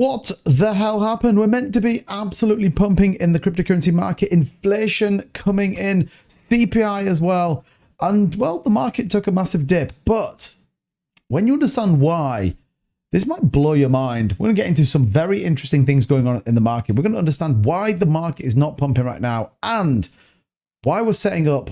What the hell happened? We're meant to be absolutely pumping in the cryptocurrency market. Inflation coming in, CPI as well. And well, the market took a massive dip. But when you understand why, this might blow your mind. We're going to get into some very interesting things going on in the market. We're going to understand why the market is not pumping right now and why we're setting up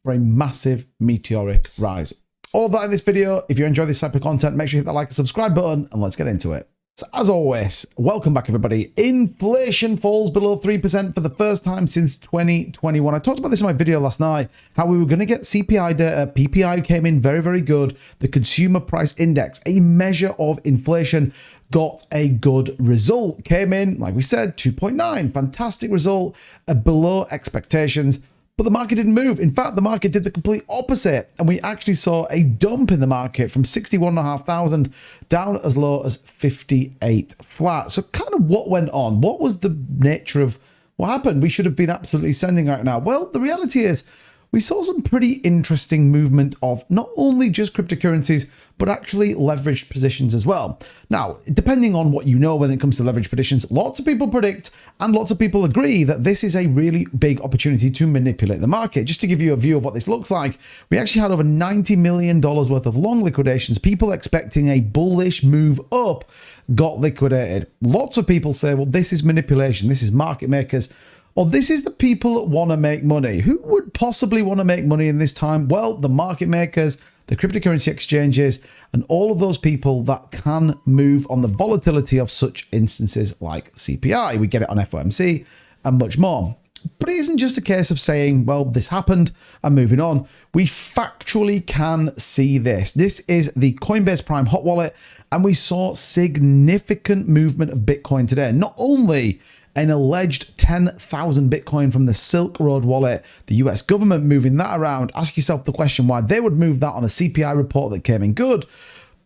for a massive meteoric rise. All of that in this video. If you enjoy this type of content, make sure you hit that like and subscribe button and let's get into it. So as always, welcome back everybody. Inflation falls below 3% for the first time since 2021. I talked about this in my video last night, how we were going to get CPI data. PPI came in very, very good. The consumer price index, a measure of inflation, got a good result. Came in, like we said, 2.9. Fantastic result, below expectations. But the market didn't move. In fact, the market did the complete opposite. And we actually saw a dump in the market from 61,500 down as low as 58 flat. So kind of what went on? What was the nature of what happened? We should have been absolutely sending right now. Well, the reality is we saw some pretty interesting movement of not only just cryptocurrencies, but actually leveraged positions as well. Now, depending on what you know when it comes to leveraged positions, lots of people predict and lots of people agree that this is a really big opportunity to manipulate the market. Just to give you a view of what this looks like, we actually had over $90 million worth of long liquidations. People expecting a bullish move up got liquidated. Lots of people say, well, this is manipulation. This is market makers. Or this is the people that want to make money. Who would possibly want to make money in this time? Well, the market makers, the cryptocurrency exchanges, and all of those people that can move on the volatility of such instances like CPI. We get it on FOMC and much more. But it isn't just a case of saying, well, this happened and moving on. We factually can see this. This is the Coinbase Prime hot wallet, and we saw significant movement of Bitcoin today. Not only an alleged 10,000 Bitcoin from the Silk Road wallet, the US government moving that around. Ask yourself the question why they would move that on a CPI report that came in good.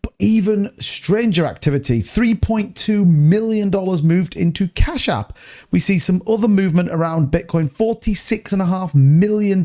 But even stranger activity, $3.2 million moved into Cash App. We see some other movement around Bitcoin, $46.5 million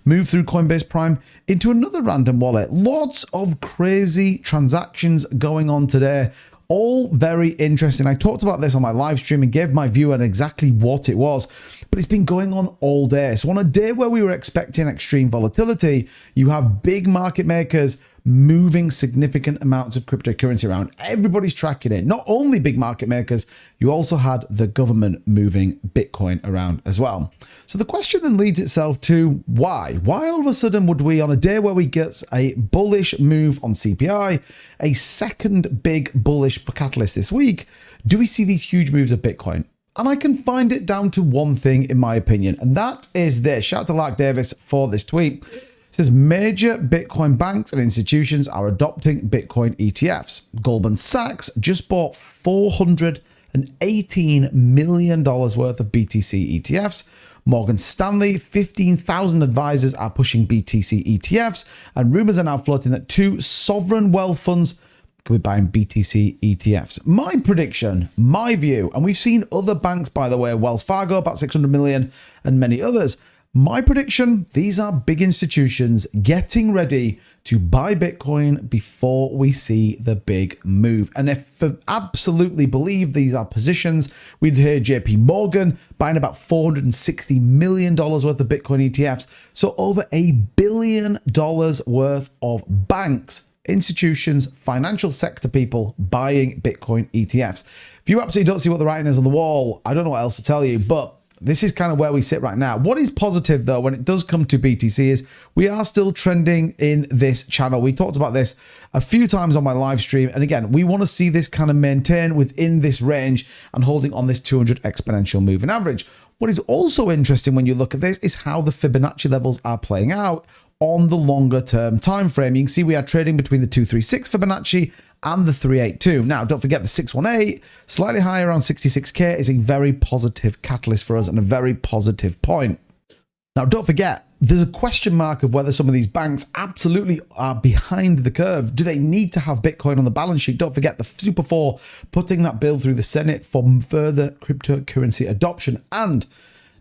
moved through Coinbase Prime into another random wallet. Lots of crazy transactions going on today. All very interesting. I talked about this on my live stream and gave my view on exactly what it was, but it's been going on all day. So on a day where we were expecting extreme volatility, you have big market makers moving significant amounts of cryptocurrency around. Everybody's tracking it. Not only big market makers, you also had the government moving Bitcoin around as well. So the question then leads itself to why? Why all of a sudden would we, on a day where we get a bullish move on CPI, a second big bullish catalyst this week, do we see these huge moves of Bitcoin? And I can find it down to one thing in my opinion, and that is this. Shout out to Lark Davis for this tweet. It says major Bitcoin banks and institutions are adopting Bitcoin ETFs. Goldman Sachs just bought $418 million worth of BTC ETFs. Morgan Stanley, 15,000 advisors are pushing BTC ETFs, and rumors are now floating that 2 sovereign wealth funds could be buying BTC ETFs. My prediction, my view, and we've seen other banks, by the way, Wells Fargo, about 600 million, and many others. My prediction, these are big institutions getting ready to buy Bitcoin before we see the big move. And if I absolutely believe these are positions, we'd hear JP Morgan buying about $460 million worth of Bitcoin ETFs. So over $1 billion worth of banks, institutions, financial sector people buying Bitcoin ETFs. If you absolutely don't see what the writing is on the wall, I don't know what else to tell you, but this is kind of where we sit right now. What is positive though, when it does come to BTC, is we are still trending in this channel. We talked about this a few times on my live stream. And again, we want to see this kind of maintain within this range and holding on this 200 exponential moving average. What is also interesting when you look at this is how the Fibonacci levels are playing out on the longer term time frame. You can see we are trading between the 236 Fibonacci and the 382. Now, don't forget the 618, slightly higher around 66K, is a very positive catalyst for us and a very positive point. Now, don't forget, there's a question mark of whether some of these banks absolutely are behind the curve. Do they need to have Bitcoin on the balance sheet? Don't forget the Super 4 putting that bill through the Senate for further cryptocurrency adoption. And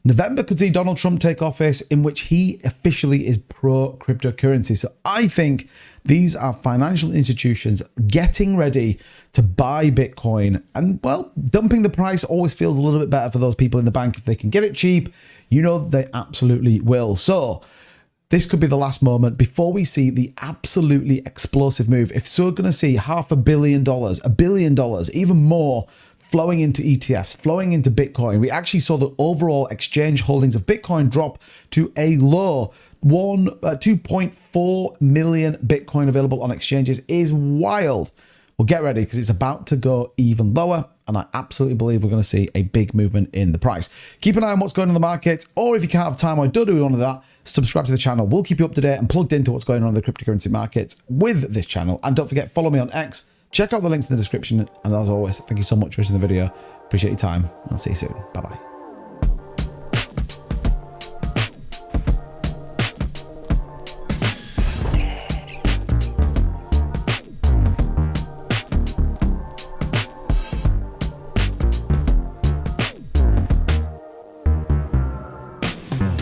November could see Donald Trump take office, in which he officially is pro-cryptocurrency. So I think these are financial institutions getting ready to buy Bitcoin. And, well, dumping the price always feels a little bit better for those people in the bank. If they can get it cheap, you know they absolutely will. So this could be the last moment before we see the absolutely explosive move. If we're going to see $500 million, $1 billion, even more flowing into ETFs, flowing into Bitcoin. We actually saw the overall exchange holdings of Bitcoin drop to a low. 2.4 million Bitcoin available on exchanges is wild. Well, get ready because it's about to go even lower. And I absolutely believe we're going to see a big movement in the price. Keep an eye on what's going on in the markets, or if you can't have time or don't do one of that, subscribe to the channel. We'll keep you up to date and plugged into what's going on in the cryptocurrency markets with this channel. And don't forget, follow me on X. Check out the links in the description. And as always, thank you so much for watching the video. Appreciate your time. I'll see you soon. Bye-bye.